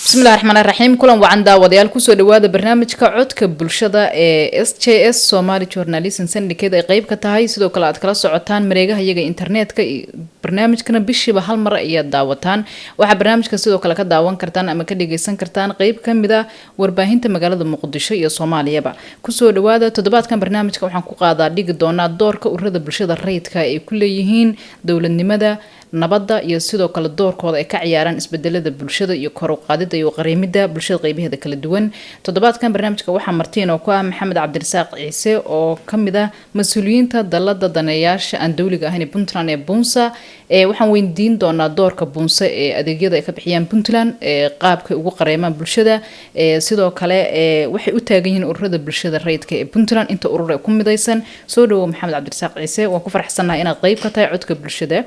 بسم الله الرحمن الرحيم كلهم وعن داوديال كسو دواده برنامجka codka bulshada ee SJS Somali Journalism Syndicate ay qayb ka tahay sidoo kale aad kala socotaan mareegaha iyaga internetka barnaamijkana bishiiba hal mar ay daawataan waxa barnaamijka sidoo kale ka daawan kartaan ama ka dhageysan kartaan qayb kamida warbaahinta magaalada Muqdisho iyo Soomaaliyaba kusoo dhawaada toddobaadkan barnaamijka waxaan ku qaadaa dhigi doonaa doorka ururada bulshada rayidka ay ku leeyihiin dawladnimada nabadda iyo sidoo kale doorkooda ay ka ciyaaraan isbedelada bulshada iyo kor u qaadida iyo qareemida bulshada qaybaheeda kala duwan toddobaadkan barnaamijka waxa martiin oo ku ah Maxamed Cabdirasaaq Ciise oo kamid ah mas'uuliyiinta dalada daneeyaasha aan dawliga ahayn Puntland ee Bunsa waxaan weydiin doonaa doorka Bunsa ee adeegyada ay ka bixiyaan Puntland qaabka ugu qareemaan bulshada sidoo kale waxay u taagan yihiin ururada bulshada rayidka ee Puntland inta urur ay ku midaysan soo dhawo Maxamed Cabdirasaaq Ciise waan ku faraxsanahay inaad qayb ka tahay codka bulshada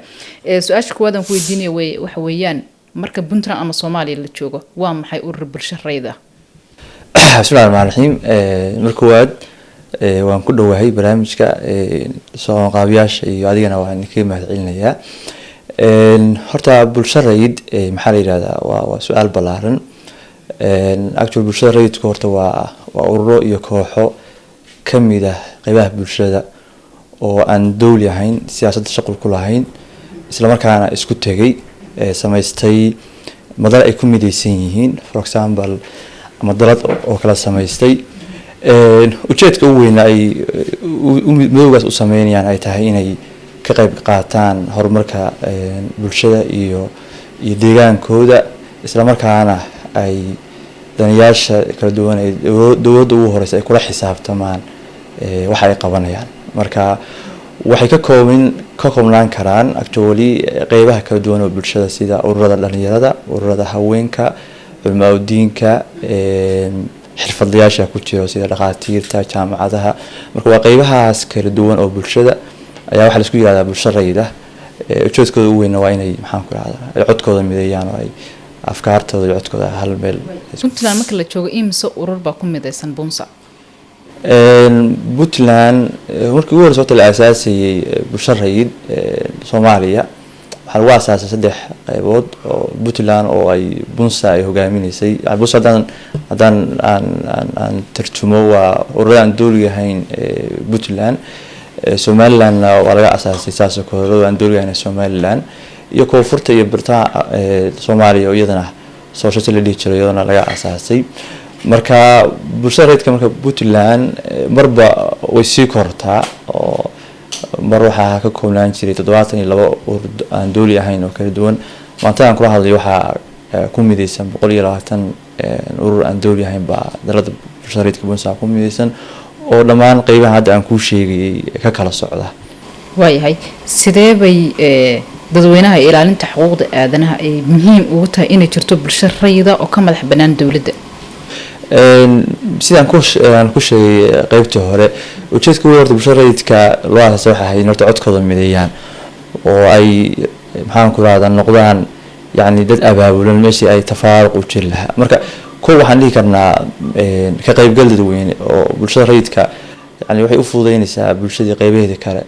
su-aasha kuwadan ku weydiinaya waxa weeyaan marka Puntland ama Soomaaliya la joogo waa maxay urur bulsho rayid ah bismillaahir rahmaanir rahiim marka waan ku dhawahay barnaamijka soo qaabiyaasha iyo adigana waan ka mahadcelinayaa horta bulsho rayid maxaa la yiraahdaa waa su'aal balaaran actual bulshada rayidku horta waa ururo iyo kooxo kamid ah qaybaha bulshada oo aan dawli ahayn siyaasadda shaqo ku lahayn isla markaana isku tagay samaystay madal ay ku midaysan yihiin for example ama dalad oo kala samaystay ujeedka ugu weyn ay midowgaas u sameynayaan ay tahay inay ka qayb qaataan horumarka bulshada iyo deegaankooda isla markaana ay daneeyaasha kala duwan ee dawladda ugu horeysa ay kula xisaabtamaan waxa ay qabanayaan marka waxay ka koobnaan karaan actually qaybaha kala duwan oo bulshada sida ururada dhalinyarada ururada haweenka culumadiinka xirfadlayaasha ku jira sida dhaqaatiirta jaamacadaha marka waa qaybahaas kala duwan oo bulshada ayaa waxa la isku yiraahdaa bulsho rayid ah ujeedkooda ugu weyn waa inay maxaan ku raadaan codkooda mideeyaan oo ay afkaartooda iyo codkooda hal meel Puntland marka la joogo imisa urur baa ku midaysan Bunsa Puntland markii ugu horreysay la aasaasay bulsho rayid Soomaaliya waxa lagu aasaasay saddex qaybood oo Puntland oo ay Bunsa ay hogaaminaysay Bunsa hadan aan tarjumo waa ururada dawliga ahayn Puntland Somaliland waa laga aasaasay saasoo kale aan dawliga ahayn Somaliland iyo koonfurta iyo bartamaha Soomaaliya oo iyadana social la dhihi jiray iyadana laga aasaasay marka bulshada rayidka marka Puntland marba way sii kortaa oo mar waxa ka koobnaan jiray 72 urur aan dawli ahayn oo kala duwan maanta aan kula hadlayo waxa ku midaysan 120 urur aan dawli ahayn ba dalada bulshada rayidka Bunsa ku midaysan oo dhammaan qaybaha hadda aan ku sheegay ka kala socda waayahay sidee bay dadweynaha ilaalinta xuquuqda aadanaha ay muhiim ugu tahay inay jirto bulsho rayid oo ka madax banaan dawladda sidaan ku sheegay qaybta hore ujeedka warta bulshada rayidka loo aasaasay waxa ay horta codkooda mideeyaan oo ay maxaan ku raadaan noqdaan yani dad abaabulan meeshii ay tafaaruq u jiri lahaa marka waxaan dhihi karnaa ka qaybgal dadweyne oo bulshada rayidka yani waxay u fududeynaysaa bulshada qaybaheeda kale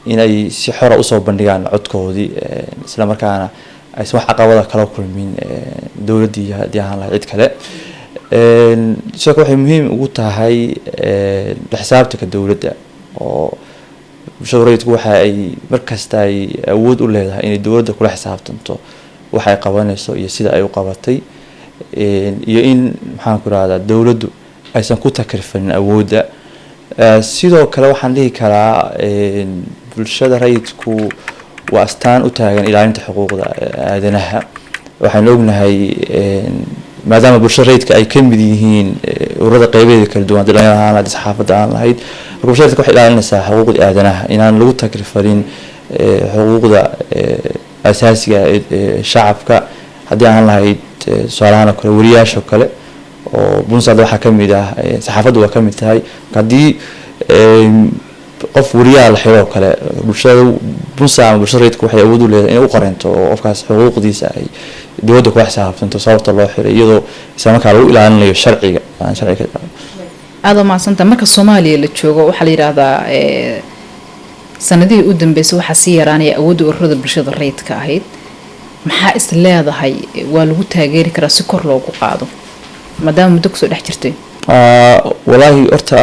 inay si xor ah u soo bandhigaan codkoodii isla markaana ay wax caqabada kala kulmin dawladda iyo ahaan la cid kale sidoo kale waxay muhiim ugu tahay xisaabtanka dawladda oo bulshada rayidku waxa ay markasta ay awood u leedahay inay dawladda kula xisaabtanto waxa ay qabanayso iyo sida ay u qabatay iyo in maxaan ku raadaa dawladdu aysan ku takrifin awoodda sidoo kale waxaan dhihi karaa bulshada rayidku waa astaan u taagan ilaalinta xuquuqda aadanaha waxaan ognahay maadaama bulshada rayidka ay ka mid yihiin ururada qaybaheeda kala duwan dhalinyarada saxaafadda aan lahayd bulshada rayidka waxay ilaalinaysaa xuquuqda aadanaha inaan lagu takrifin xuquuqda asaasiga shacabka haddii aan lahayd su'aalahan kale wariyaasha kale oo Bunsa waxa kamid ah saxaafaddu waa kamid tahay hadii qof wariyaa la xiro kale bulshada bunsa ama bulshada rayidku waxay awood u leedahay inay u qareento oo qofkaas xuquuqdiisa ay dowladda ku xisaabtanto sababta loo xiray iyadoo isla markaa lagu ilaalinayo sharciga aan sharciga aad u maasanta marka Soomaaliya la joogo waxa la yiraahdaa sanadihii u dambeysay waxa si yaraanaya awoodda ururada bulshada rayidka ahayd maxaa is leedahay waa lagu taageeri karaa si kor loogu qaado maadaama muddo kusoo dhex jirtay والله أرتا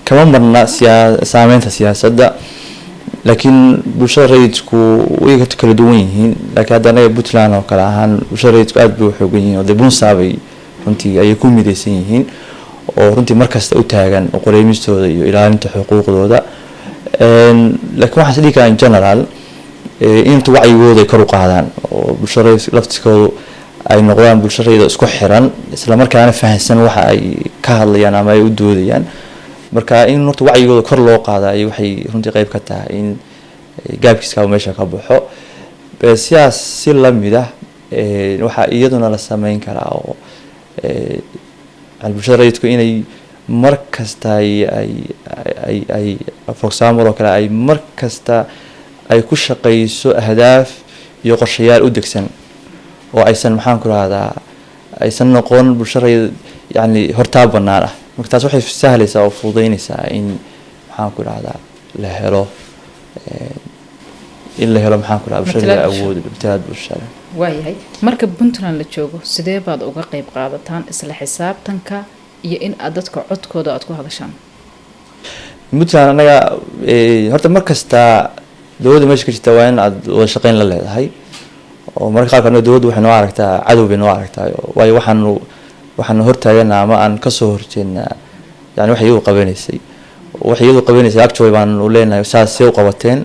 كمان مرنا سامين السياسة لكن بشر ريتكو ويكتكل دوينهن لكن هذا أنا بطلان وكلاهن بشر ريتكو أدبو حقوقين وذبون صعبي رنتي أيكون مدرسينهن ورنتي مركز أوتاعن وقريب مستوى إلى أن تحقوق ذولا لكن واحد لي كان جنرال إنت وعي وذي كروق هذا وبشر لفتكو ay noqdaan bulshada isku xiran isla markaana fahansan waxa ay ka hadlayaan ama ay u doodayaan marka in horta wacigooda kor loo qaadayo waxay runtii qayb ka tahay in gaabkiiska meesha ka baxo siyaas si la mid ah waxa iyaduna la sameyn karaa oo bulshada rayidku inay markasta ay for example oo kale ay markasta ay ku shaqeyso ahdaaf iyo qorshayaal u degsan oo aysan maxaan ku raahdaa aysan noqon bulshada yani hortaa banaan ah marka taas waxay sahlaysaa oo fududeynaysaa in maxaan ku raahdaa la helo maxaan ku raahdaa bulshada awood bitalaad bulshada waayahay marka Puntland la joogo sidee baad uga qayb qaadataan isla xisaabtanka iyo in aad dadka codkooda aad ku hadashaan Puntland anaga horta markasta dawladda meesha ka jirta waa in aad wada shaqeyn la leedahay oo marka qaarkood dawladdu waxay noo aragtaa cadow bay noo aragtaa waayo waxaanu hortaagana ama aan ka soo horjeednaa yani waxay iyadu qabanaysay actually baan u leenahay saas u qabateen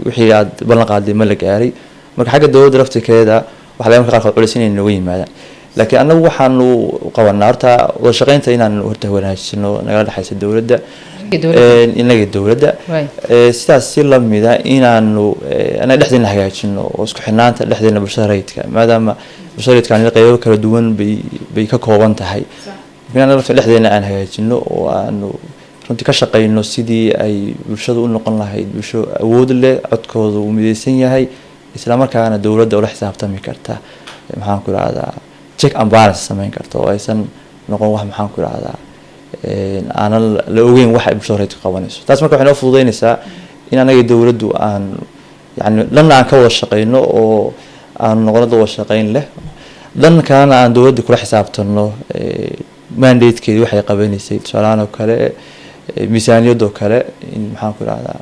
wixii aad ballan qaaday ma la gaaray marka xagga dawladda laftirkeeda waxa la marka qaarkood culis inay nooga yimaadaan laakiin anagu waxaanu qabanaa horta wada shaqeynta inaan horta wanaajino nagala dhaxaysa dawladda inaga dawladda sidaas si la mid ah inaanu anaga dhexdeena hagaajino oo isku xirnaanta dhexdeena bulshada rayidka maadaama bulshada rayidka qaybo kala duwan bay ka kooban tahay inaanu dhexdeena aan hagaajino oo aanu runtii ka shaqeyno sidii ay bulshada u noqon lahayd bulsho awood leh codkooda uu mideysan yahay isla markaana dawladda ula xisaabtami karta maxaan ku raahdaa check and balance sameyn karta oo aysan noqon wax maxaan ku raahdaa aanan la ogeyn waxa ay bulshada rayidku qabanayso taas marka waxay noo fududeynaysaa in anaga dawladdu aan yani dhanna aan ka wada shaqeyno oo aan noqono wada shaqeyn leh dhan kalena aan dawladda kula xisaabtano mandatekeedii waxay qabanaysay tusaalahaan oo kale miisaaniyadoo kale in maxaan ku raahdaa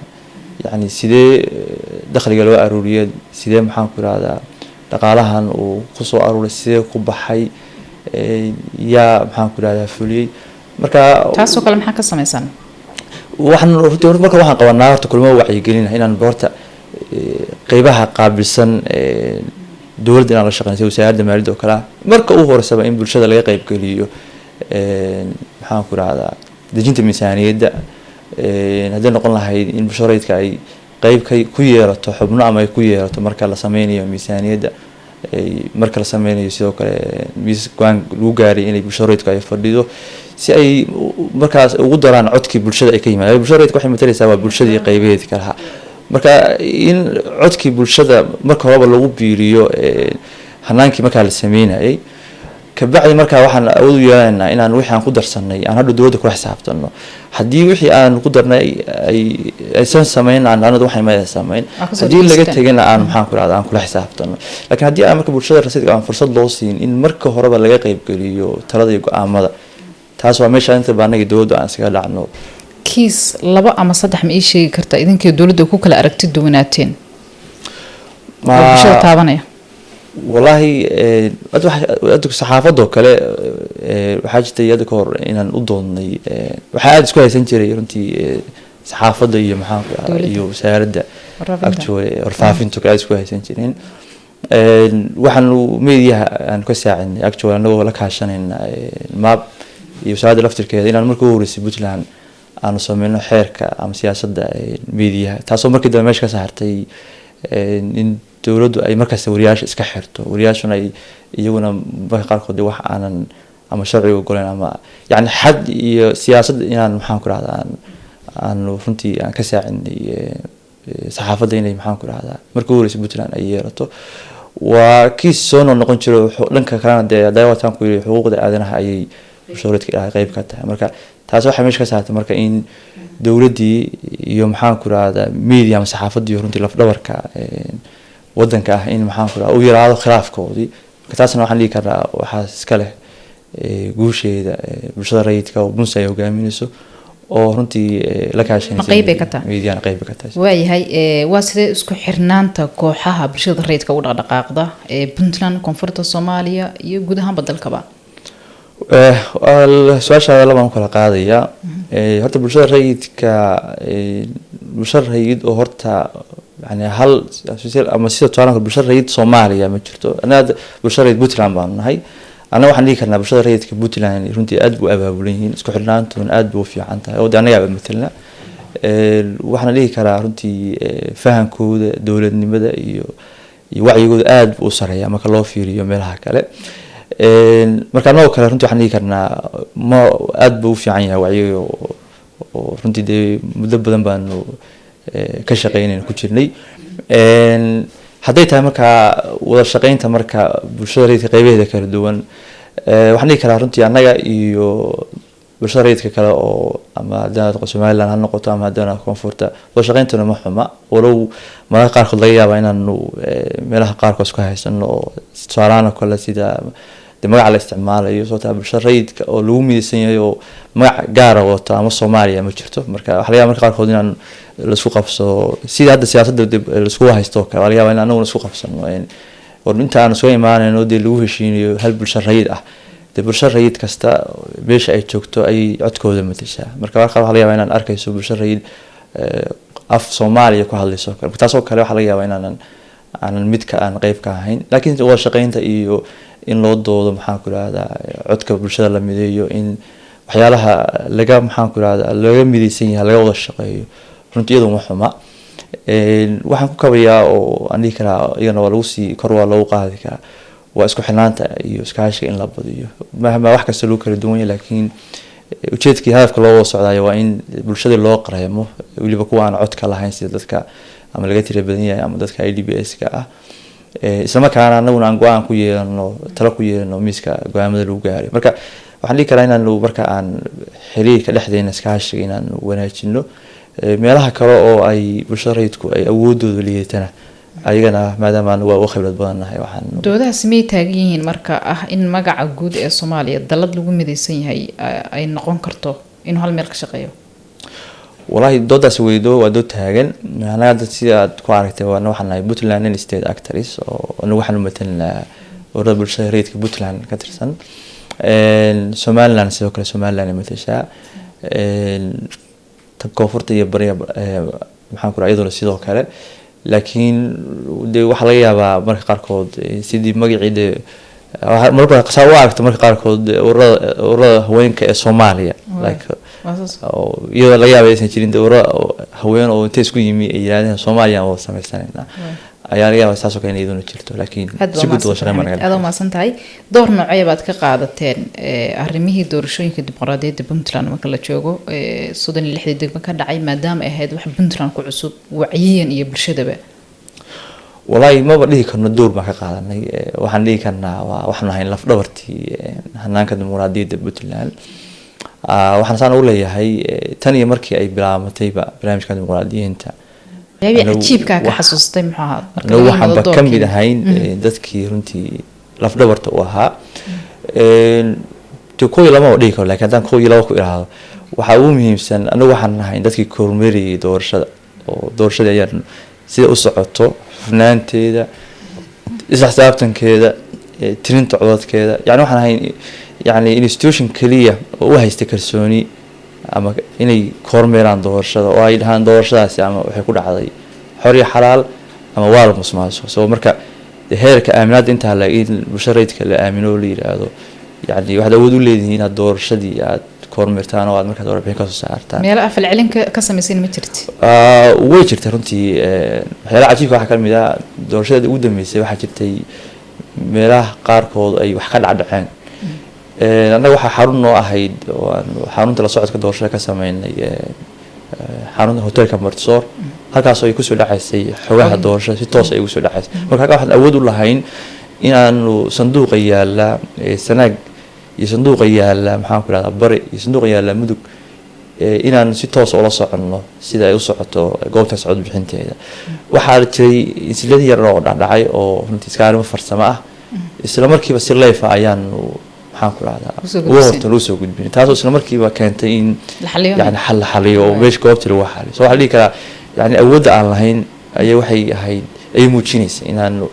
yani sidee dakhliga loo aruuriyay sidee maxaan ku raahdaa dhaqaalahan uu kusoo aruuray sidee ku baxay yaa maxaan ku raahdaa fuliyay marka taasoo kale maxaa ka sameeysan waxaan marka waxaan qabanaa horta kulmo wacyigelin inaan horta qaybaha qaabilsan dawladda inaan la shaqeyno wasaaradda maaliyadda oo kale marka uu horeysaba in bulshada laga qayb geliyo maxaan ku raahdaa dejinta miisaaniyadda haddii noqon lahayd in bulshada rayidka ay qayb ku yeelato xubno ama ay ku yeelato marka la sameynayo miisaaniyadda marka la sameynayo sidoo kale miisaan lagu gaaray inay bulshada rayidku ay fadhido si ay markaas ugu daraan codkii bulshada ay ka yimaadaan bulshada rayidku waxay matalaysaa waa bulshadii qaybaheedii ka lahaa marka in codkii bulshada marka horeba lagu biiriyo hanaankii markaa la sameynayay kabacdi markaa waxaan awood u yeelanaynaa inaan wixii aan ku darsanay aan hadda dawladda kula xisaabtano haddii wixii aan ku darnay aysan sameyn aanadu waxay ma sameyn haddii laga tegana aan maxaan ku raahdaa aan kula xisaabtano laakiin haddii aan marka bulshada rayidka aan fursad loo siin in marka horeba laga qayb geliyo talada iyo go'aamada taas waa meesha inta baanagi dawladda aan iskaga dhacno kiis 2 ama 3 ma ii sheegi kartaa idinkii dawladda ku kala aragti duwanaateen ma bulshada taabanaya wallahi adku saxaafadoo kale waxaa jirtay iyada ka hor inaan u doodnay waxaa aada isku haysan jiray runtii saxaafadda iyo maxaan iyo wasaaradda actually warfaafintu aada isku haysan jireen waxaanu meediyaha aan ka saacidnay actually anagoo la kaashanayna map iyo wasaaradda laftirkeeda inaan markii ugu horeysay Puntland aanu sameyno xeerka ama siyaasadda meediyaha taasoo markii dambe meesha ka saartay in dawladdu ay markaas wariyaasha iska xirto wariyaashuna ay iyaguna marka qaarkood wax aanan ama sharciga ogoleen ama yani xad iyo siyaasad inaan maxaan ku rahdaa aan runtii aan ka saacidnay saxaafadda inay maxaan ku rahdaa markii horeysa Puntland ay yeelato waa kiis soo noqon jiro dhanka kalena dee daawataan ku yiri xuquuqda aadanaha ayay bulshada qayb ka tahay marka taas waxay meesha ka saartay marka in dawladii iyo maxaan ku rahdaa media ama saxaafadii runtii laf dhabarka wadanka ah in maxaan ku rahdaa u yiraahdo khilaafkoodii marka taasna waxaan dhigi karaa waxa iska leh guusheeda bulshada rayidka oo bunsa ay hogaaminayso oo runtii la kaashanaysa media qayb ka tahay waayahay waa sidee isku xirnaanta kooxaha bulshada rayidka u dhaqdhaqaaqda ee Puntland koonfurta Soomaaliya iyo guud ahaan dalkaba su'aasha laba aan kala qaadaya horta bulshada rayidka bulshada rayid oo horta yani hal ama sida tusaale bulshada rayid Soomaaliya ma jirto anaad bulshada rayid Puntland baan nahay ana waxaan dhigi karnaa bulshada rayidka Puntland runtii aad buu abaabulan yihiin isku xirnaantoon aad buu fiican tahay oo anaga mathalna waxaan dhigi karaa runtii fahankooda dawladnimada iyo wacyigooda aad buu sareeyaa marka loo fiiriyo meelaha kale marka anoo kale runtii waxaan dhigi karnaa ma aad buu fiican yahay wacyiga oo runtii de muddo badan baan ka shaqeynayna ku jirnay hadday tahay marka wada shaqeynta marka bulshada rayidka qaybaheeda kala duwan waxaan dhigi karaa runtii annaga iyo bulshada rayidka kale oo ama hadana Somaliland ha noqoto ama hadana koonfurta wada shaqeyntuna ma xuma walow mararka qaarkood laga yaabaa inaanu meelaha qaarkood isku haysano oo tusaalahan kale sida magaca la isticmaalayo soo taa bulshada rayidka oo lagu midaysan yahay oo magac gaar ah wato ama Soomaaliya ma jirto marka waxa laga yaabaa marka qaarkood inaan la isku qabso sida hadda siyaasadda la isku haysto kale laga yaabaa in aanu isku qabsano oo inta aan soo imaanayno oo lagu heshiinayo hal bulshada rayid ah bulshada rayid kasta meesha ay joogto ay codkooda matashaa marka waxa laga yaabaa inaan arkayso bulshada rayid af Soomaaliya ku hadlayso kale taasoo kale waxa laga yaabaa inaan mid ka aan qayb ka ahayn laakiin wada shaqeynta iyo in loo doodo maxaan ku rahdaa codka bulshada la mideeyo in waxyaalaha laga maxaan ku rahdaa laga midaysan yahay laga wada shaqeeyo runtii iyadoo ma xuma waxaan ku kabayaa oo aan dhihi karaa iyana waa lagu sii kor waa lagu qaadi karaa waa isku xirnaanta iyo iskaashiga in la badiyo mahma wax kasta loo kala duwan yahay laakiin ujeedkii hadafka loo wada socdaayo waa in bulshada loo qareemo waliba kuwa aan codka lahayn sida dadka ama laga tira badan yahay ama dadka IDPS ka ah isla markaana anaguna aan go'aan ku yeelano talo ku yeelano miiska go'aamada lagu gaaray marka waxaan dhigi karaa inaan marka aan xiriirka dhexdeena iskaashiga inaan wanaajino meelaha kale oo ay bulshada rayidku ay awoodooda leeyatana ayagana maadaama aan waa khibrad badan nahay waxaan doodaha samee taagan yihiin marka ah in magaca guud ee Soomaaliya dalad lagu midaysan yahay ay noqon karto in hal meel ka shaqeeyo والله doodaas weydo waa dood taagan anaga sida aad ku aragtay waa waxaan nahay Puntland state actors oo anagu waxaan matalnaa ururada bulshada rayidka Puntland ka tirsan Somaliland sidoo kale Somaliland matashaa tan koonfurta iyo bariga maxaan ku raayaduna sidoo kale laakiin waxa laga yaabaa marka qaarkood sidii magaciida marka qasaa u aragto marka qaarkood ururada haweenka ee Soomaaliya like iyadoo laga yaabay inay jirin ururo haween oo inta isku yimi ay yiraahdeen Soomaaliya oo sameeysanayna ayaa laga yaabaa saas oo kale inay jirto laakiin si guud oo shaqeyn markaa aad ma santahay door noocay baad ka qaadateen arrimihii doorashooyinka dimuqraadiyadda Puntland marka la joogo 36 degmo ka dhacay maadaama ay ahayd wax Puntland ku cusub wacyiyan iyo bulshadaba والله ما بدي كنا دور ما كقاعدنا وحني كنا وحنا هاي لف دورتي هناك ديمقراطية Puntland waxaan saan u leeyahay tan iyo markii ay bilaabmatay barnaamijka dimuqraadiyiinta ajiibka ka xasuustay maxaa marka waxaan ka mid ahayn dadkii runtii laf dhabarta u ahaa kooy lama dhigi karo laakiin hadaan kooy laba ku iraahdo waxa ugu muhiimsan anagu waxaan nahay dadkii kormeeriyay doorashada oo doorashada ayaan sida u socoto fanaanteeda isla xisaabtankeeda tirinta codadkeeda yani waxaan ahayn يعني institution kaliya oo u haysta kalsooni ama inay kormeeraan doorashada oo ay dhahaan doorashadaasi ama waxay ku dhacday xor iyo xalaal ama waa la musmaasho soo marka heerka aaminaad inta la in bulshada rayidka la aamino la yiraahdo yani waxa awood u leeyihiin inaad doorashadii aad kormeertaan oo aad markaa warbixin ka soo saartaan meel afal celin ka sameeyeen ma jirto way jirtay runtii waxyaalaha cajiibka waxa ka mid ah doorashada ugu dambeysay waxa jirtay meelaha qaarkood ay wax ka dhacdhaceen annaga waxaa xarun noo ahayd oo aan xarunta la socodka doorashada ka sameynay xarunta hotelka Martisoor halkaas oo ay kusoo dhacaysay xogaha doorashada si toos ay ugu soo dhacaysay marka waxaan awood u lahayn inaanu sanduuqa yaala sanaag iyo sanduuqa yaala maxaan ku radaa bari iyo sanduuqa yaala mudug inaan si toos ula soconno sida ay u socoto goobta socod bixinteeda waxaa jiray insiladii yar oo dhacay oo runtii iskaarimo farsamo ah isla markiiba si live ayaanu maxaan ku radaa ugu horta loo soo gudbin taasoo isla markiiba keentay in yani xaliyo oo meesha goobta lagu xaliyo soo waxa dhihi karaa yani awoodda aan lahayn ayay waxay ahayd ay muujinaysay inaanu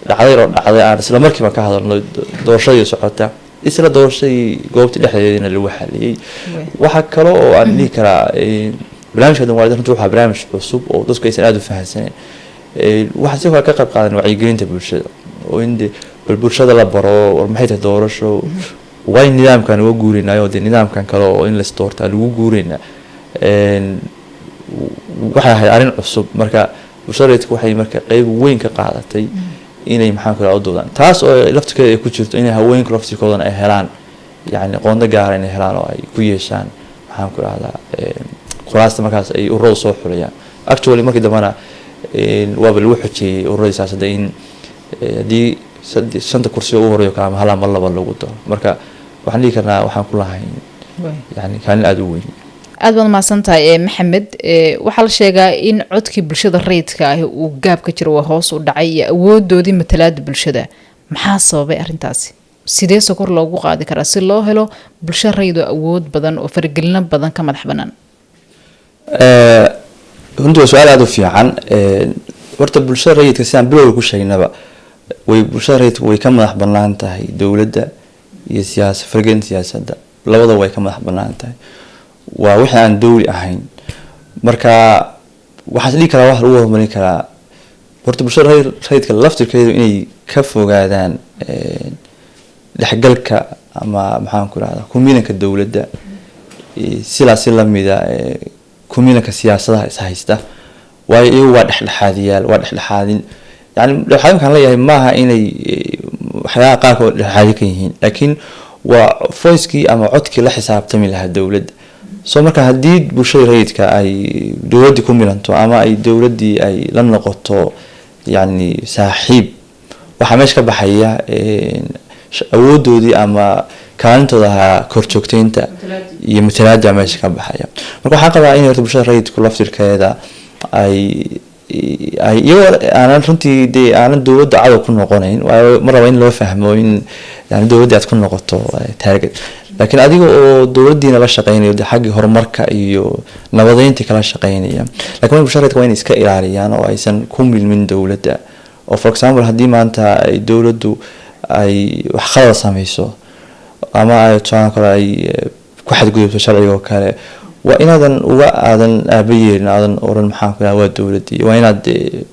dhacday aan isla markiiba ka hadalno doorashadii socota isla doorashadii goobta dhexdeedana lagu xaliyay waxa kale oo aan dhihi karaa barnaamijka dimuqraadiyadda runtii waxaa barnaamij cusub oo dadku aysan aad u fahansaneyn waxaa si kale ka qayb qaadan wacyigelinta bulshada oo in bal bulshada la baro war maxay tahay doorasho way nidaamkan uga guurinayo dee nidaamkan kale oo in la isdoortaa lagu guurina waxay ahayd arrin cusub marka bulshada waxay marka qayb weyn ka qaadatay inay maxaan ku radaa doodaan taas oo laftirkeeda ay ku jirto inay haweenka laftirkoodana ay helaan yani qoonda gaar inay helaan oo ay ku yeeshaan maxaan ku radaa kuraasta markaas ay ururada soo xulayaan actually markii dambana waaba lagu xojeeyay ururada siyaasadda in haddii shanta kursi ugu horeeyo kala hala mar laba lagu daro marka waxaan dhihi karnaa waxaan ku lahayn yani kaalin aada u weyn aad baad mahadsantahay maxamed waxaa la sheegaa in codkii bulshada rayidka ah uu gaab ka jiro waa hoos u dhacay iyo awoodoodii matalaada bulshada maxaa sababay arrintaasi sidee sokor loogu qaadi karaa si loo helo bulsho rayid oo awood badan oo faragelino badan ka madax banaan runtii waa su-aal aada u fiican horta bulshada rayidka sidaan bilowga ku sheegnaba bulshada rayidka way ka madax banaan tahay dowladda iyo faragelinta siyaasadda labada way ka madax banaan tahay waa wixii aan dawli ahayn marka waxaan dhihi karaa wax lagu horumarin karaa horta bulshada rayidka laftirkeedu inay ka fogaadaan dhexgalka ama maxaan ku rahdaa kumilanka dowladda sidaasi lamida kumilanka siyaasadaha is haysta waayo iyagu waa dhexdhexaadiyaal waa dhexdhexaadin yani dhexdhexaadinkaan leeyahay maaha inay waxyaalaha qaarkood dhexdhexaadi ka yihiin laakiin waa voicekii ama codkii la xisaabtami lahaa dowladda soo marka haddii bulshada rayidka ay dowladdii ku milanto ama ay dowladdii ay la noqoto yani saaxiib waxaa meesha ka baxaya awoodoodii ama kaalintooda ahaa korjoogteynta iyo matalaada meesha ka baxaya marka waxaan qabaa in horta bulshada rayidku laftirkeeda ay iyagoo aanan runtii dee aanan dowladda cadow ku noqonayn waayo mar raba in loo fahmo in yani dowladdii aad ku noqoto target laakiin adiga oo dowladdiina la shaqeynayo de xaggii horumarka iyo nabadeyntii kala shaqeynaya lakin bulshada rayidka waa inay iska ilaaliyaan oo aysan ku milmin dowladda oo for example haddii maanta ay dowladdu ay wax khalad sameyso ama ay tusaale kale ay ku xadgudubto sharciga oo kale waa inaadan uga aadan aaba yeelin aadan oran maxaan ku waa dowladii waa inaad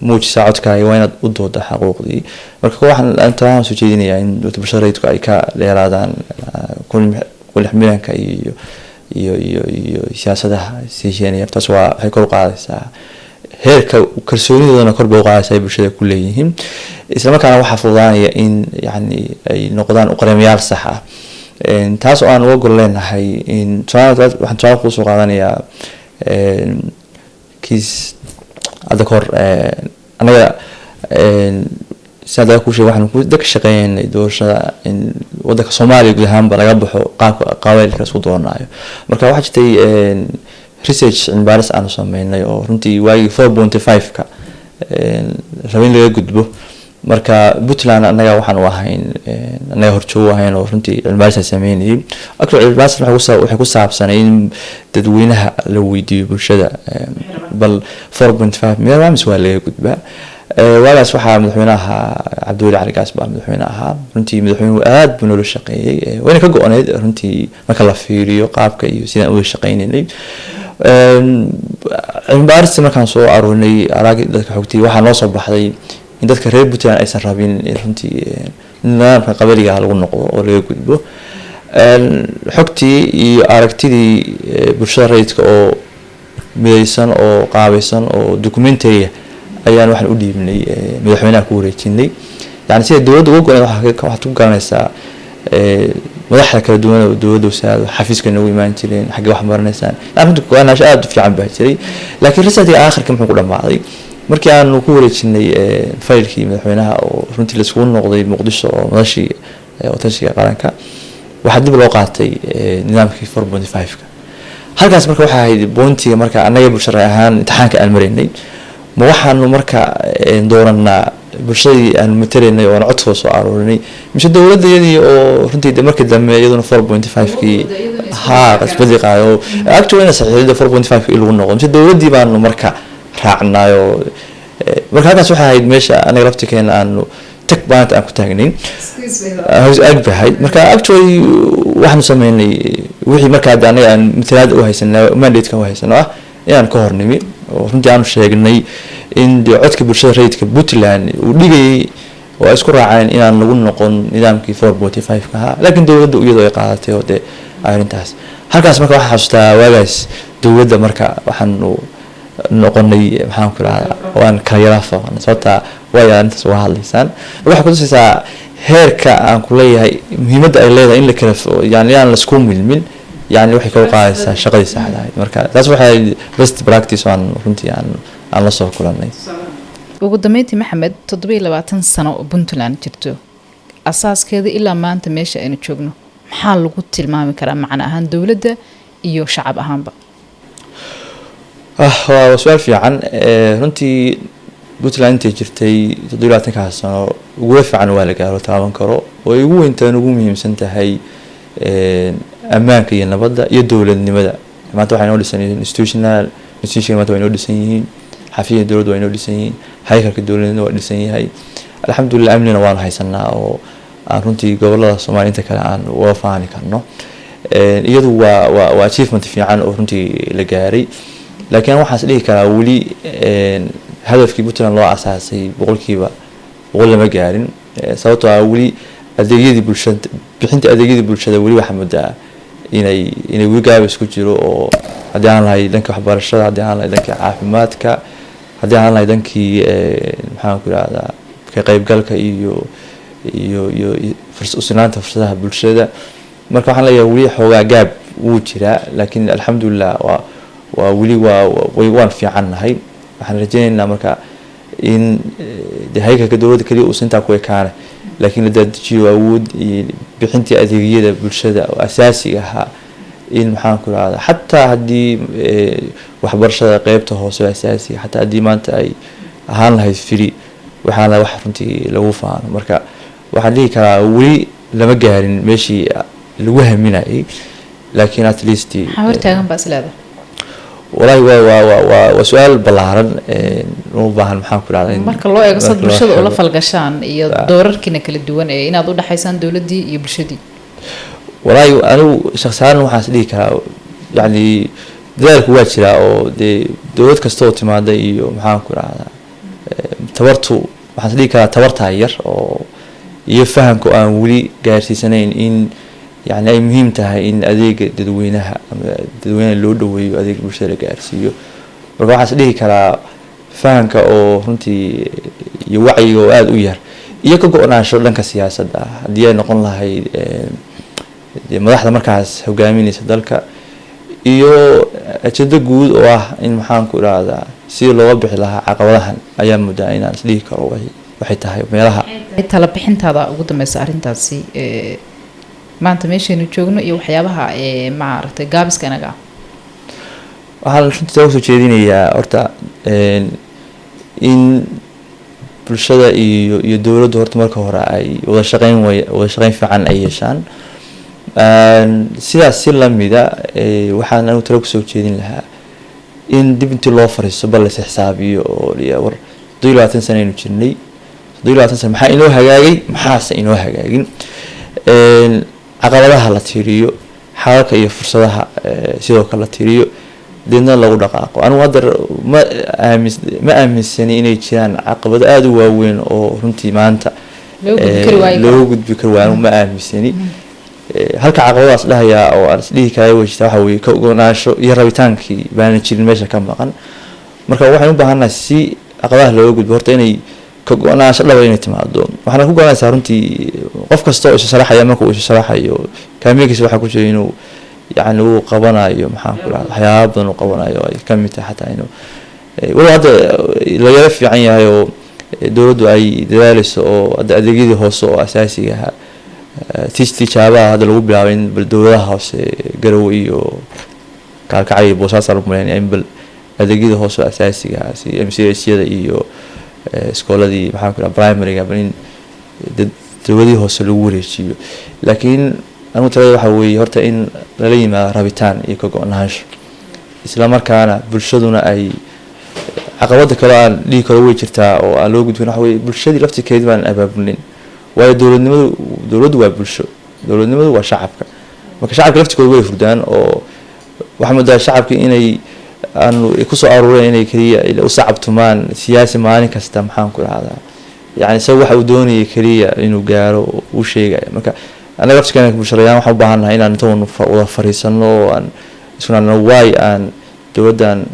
muujisaa codkaaga waa inaad u dooda xaquuqdii marka waxaan soo jeedinayaa in bulshada rayidku ay ka dheeraadaan kulixmilanka iyo siyaasadaha siisheenaya taas waa waxay kor u qaadaysaa heerka kalsoonidoodana kor bay u qaadaysaa ay bulshada ku leeyihiin isla markaana waxaa fududaanaya in yani ay noqdaan uqareemayaal sax ah taas oo aan uga gol leenahay waxaan tusaale kusoo qaadanayaa kiis hadda kahor anaga sidaa ku sheegay waxaan dadka shaqeynay doorashada in wadanka Soomaaliya guud ahaanba laga baxo qaabka qawaylka isku doonaayo marka waxaa jirtay research in baaris aan sameynay oo runtii waagii 4.5ka rabin laga gudbo marka Puntland anaga waxaan u ahayn anaga horjoogo ahayn oo runtii cilmibaaris sameynay actually cilmibaaris waxay ku saabsanay in dadweynaha la weydiiyo bulshada bal 4.5 meelaha waa laga gudbaa waagaas waxaa madaxweynaha Cabdulle Cali Gaas baa madaxweynaha runtii madaxweynuhu aad buu noo shaqeeyay wayna ka go'aneed runtii marka la fiiriyo qaabka iyo sidaan u shaqeynay cilmibaaris markaan soo aroonay arag dadka xogtii waxaa noo soo baxday in dadka reer Puntland aysan rabin runtii nidaamka qabaliga lagu noqdo oo laga gudbo xogtii iyo aragtidii bulshada rayidka oo midaysan oo qaabaysan oo documentary ayaan waxaan u dhiibnay madaxweynaha ku wareejinay yani sida dowladda uga go'an waxaad ku garanaysaa madaxda kala duwan oo dowladda wasaarada xafiiska nagu imaan jireen xagga wax baranaysaan runtii go'aanaasho aad u fiican baa jiray laakiin risaadka aakhirka muxuu ku dhamaaday markii aanu ku wareejinay faylkii madaxweynaha oo runtii la isugu noqday muqdisho oo madashii watashiga qaranka waxaa dib loo qaatay nidaamkii 4.5ka halkaas marka waxaa ahayd boontiga marka annaga bulshada ahaan imtixaanka aan maraynay ma waxaanu marka dooranaa bulshadii aan matalaynay oo aan codkooda soo aroorinay mise dowladayadii oo runtii markii dambe iyaduna 4.5kii qasbadii qaayo actually ina saxiixda 4.5 lagu noqdo mise dowladii baanu marka raacnaayo marka halkaas waxaa ahayd meesha anaga laftirkeena aanu tag baanta aan ku taagnayn agbahay marka actually waxaanu sameynay wixii marka anaga aan matalaad u haysanaa mandate-ka u haysano inaan ka hornimi oo runtii aanu sheegnay in codka bulshada rayidka Puntland uu dhigay oo isku raaceen inaan lagu noqon nidaamkii 4.5 ka laakiin dowladda iyadoo ay qaadatay oo arintaas halkaas marka waxa xasuustaa waagaas dowladda marka waxaanu noqonay maxaan ku raacaa waan kala yarafaa sababta way arintaas waa hadlaysaan waxa ku tusaysaa heerka aan ku leeyahay muhiimadda ay leedahay in la kala yani aan la isku milmin يعني waxay ka qaadaysaa shaqadii saxda ahayd marka taas waxay best practice aan runtii aan la soo kulanay ugu dambeyntii Maxamed 27 sano oo Puntland jirto asaaskeeda ilaa maanta meesha aynu joogno maxaa lagu tilmaami karaa macna ahaan dawladda iyo shacab ahaanba waa su'aal fiican runtii Puntland intii jirtay 27 sano ugu fiican waa la gaaro taaban karo oo ugu weyntaan ugu muhiimsan tahay ammaanka iyo nabadda iyo dawladnimada maanta waxay noo dhisan institutional maanta way noo dhisan yihiin xafiiska dawladda way noo dhisan yihiin hay'adka dawladda waa dhisan yahay alxamdulillah amnina waan haysanaa oo aan runtii gobolada Soomaaliyeed kale aan uga faani karno iyadu waa achievement fiican oo runtii la gaaray laakiin waxaan dhihi karaa wali hadafkii Puntland loo asaasay boqolkiiba lama gaarin sababtoo ah wali adeegyadii bulshada bixinta adeegyadii bulshada wali waxa muddaa inay wali gaab isku jiro oo hadii aan lahayd dhanka waxbarashada hadii aan lahayd dhanka caafimaadka hadii aan lahayd dhankii maxaan ku raacdaa ka qaybgalka iyo fursadaha bulshada marka waxaan leeyahay wali xoogaa gaab uu jira laakiin alxamdulillah waa wali waan fiicannahay waxaan rajaynaynaa marka in hay'adka dawladda kaliya uu sinta ku ekaana laakiin la dadajiyo awood iyo bixintii adeegyada bulshada oo asaasiga ah in maxaan ku raacdaa hatta hadii waxbarashada qaybta hoose asaasiga hatta hadii maanta ay ahaan lahayd free waxaan la wax runtii lagu faano marka waxaan dhihi karaa wali lama gaarin meeshii lagu haminayay laakiin at least xawartaagan baa islaada والله وسؤال بلارن لو باهن maxaan ku raacday marka loo eego sad bulshada oo la falgashaan iyo doorarkina kala duwan ee inaad u dhaxaysaan dawladii iyo bulshadii والله anu shakhsiyan waxaan dhihi karaa yani dadaalku waa jira oo dawlad kasta oo timaada iyo maxaan ku raacdaa tabartu waxaan dhihi karaa tabarta yar oo iyo fahamku aan wali gaarsiisanayn in يعني أي مهم تها إن أديك تدوينها لو دوي أديك بشرة جارسيو وراح أسأله كلا فهمك أو هنتي يوعي وقال وير يكو أنا شغلن كسياسة ده دي نقول لها هي ملاحظة مركز هجاميني صدقك iyo ajada guud oo ah in maxaan ku raacdaa si loo bixi lahaa caqabadahan ayaa mudaa inaan isdhihi karo waxay tahay meelaha tala bixintaada ugu dambaysa arintaasi maanta meeshaynu joogno iyo waxyaabaha maaragtay gaabiska inaga waxaan runtii soo jeedinayaa horta in bulshada iyo dawladdu horta marka hore ay wada shaqayn fiican ay yeeshaan sidaas si lamida waxaan anu talo kusoo jeedin lahaa in dib intii loo fariisto bal la xisaabiyo oo war 20 sano aynu jirnay 20 sano maxaa inoo hagaagay maxaase inoo hagaagin caqabadaha la tiriyo xalalka iyo fursadaha sidoo kale la tiriyo deedna lagu dhaqaaqo anu hadda ma aaminsani inay jiraan caqabado aad u waaweyn oo runtii maanta loo gudbi karo waa ma aaminsani halka caqabadaas dhahayaa oo aan isdhihi karay wajita waxa weeye ka ogaanasho iyo rabitaankii baan jirin meesha ka maqan marka waxaan u baahanahay si caqabadaha loo gudbo horta inay ka go-naansho dhaba inay timaado. Waxaana ku go-aanaysaa runtii qof kasta oo is sharaxaya marka uu is sharaxayo kaamiyadiisa waxaa ku jira inuu yacni uu qabanayo maxaan ku rahaa waxyaabo badan uu qabanayo ay ka mid tahay xataa inuu walow hadda la yara fiican yahay oo dowladdu ay dadaalayso oo hadda adeegyadii hoose oo asaasiga ahaa tijaabaha hadda lagu bilaabay in bal dowladaha hoose Garowe iyo Kalkacyo iyo Boosaaso lagu maleynaya in bal adeegyadii hoose oo asaasiga ah si MCH-yada iyo iskooladii maxaan ku rahaa primary-ga in dowladii hoose lagu wareejiyo. Laakiin anigu talada waxa weeye horta in lala yimaado rabitaan iyo ka go-naansho isla markaana bulshaduna ay caqabada kale aan dhigi karo way jirtaa oo aan loo gudbin waxa weeye bulshadii laftirkeeda baan abaabulin. Waayo dowladdu waa bulsho, dowladnimadu waa shacabka. Marka shacabka laftirkooda way furdaan oo waxa moodaa shacabka inay aanu ku soo aruureen inay kaliya u sacabtumaan siyaasi maalin kasta maxaan ku rahdaa yacni isaga waxa uu doonayay kaliya inuu gaaro uu sheegaya. Marka anaga laftirkeena bulshadayaan waxaan u baahannahay inaan intaan wada fariisano oo aan isna waay aan dowladdan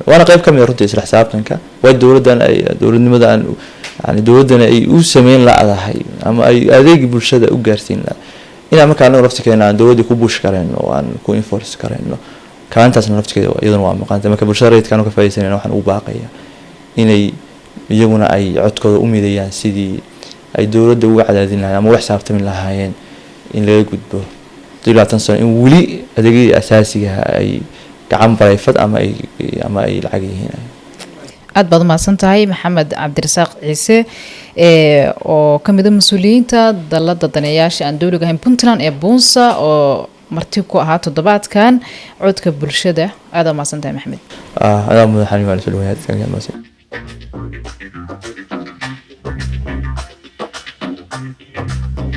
waana qayb ka mid ah runtii isla xisaabtanka way dowladdan ay dowladnimada aan yani dowladdan ay u sameyn laadahay ama ay adeeg bulshada u gaarsiin la inaan markaa anaga laftirkeena aan dowladda ku buush kareyno oo aan ku enforce kareyno kaantaasna laftirkeeda iyaduna waa maqan marka bulshada rayidka ka faa'iideysanayna waxaan u baaqayaa inay iyaguna ay codkooda u mideeyaan sidii ay dowladda uga cadaadin lahaayeen ama wax xisaabtami lahaayeen in laga gudbo 20 sano in weli adeegyada asaasiga ay gacan barayfad ama ay lacag yihiin. aad baad mahadsan tahay Maxamed Cabdirasaaq Ciise oo ka mid ah mas'uuliyiinta dalada daneeyaasha aan dowliga ahayn Puntland ee Boonsa oo marti ku ahaa toddobaadkan codka bulshada. aad mahadsan tahay Maxamed. aad mahadsan tahay.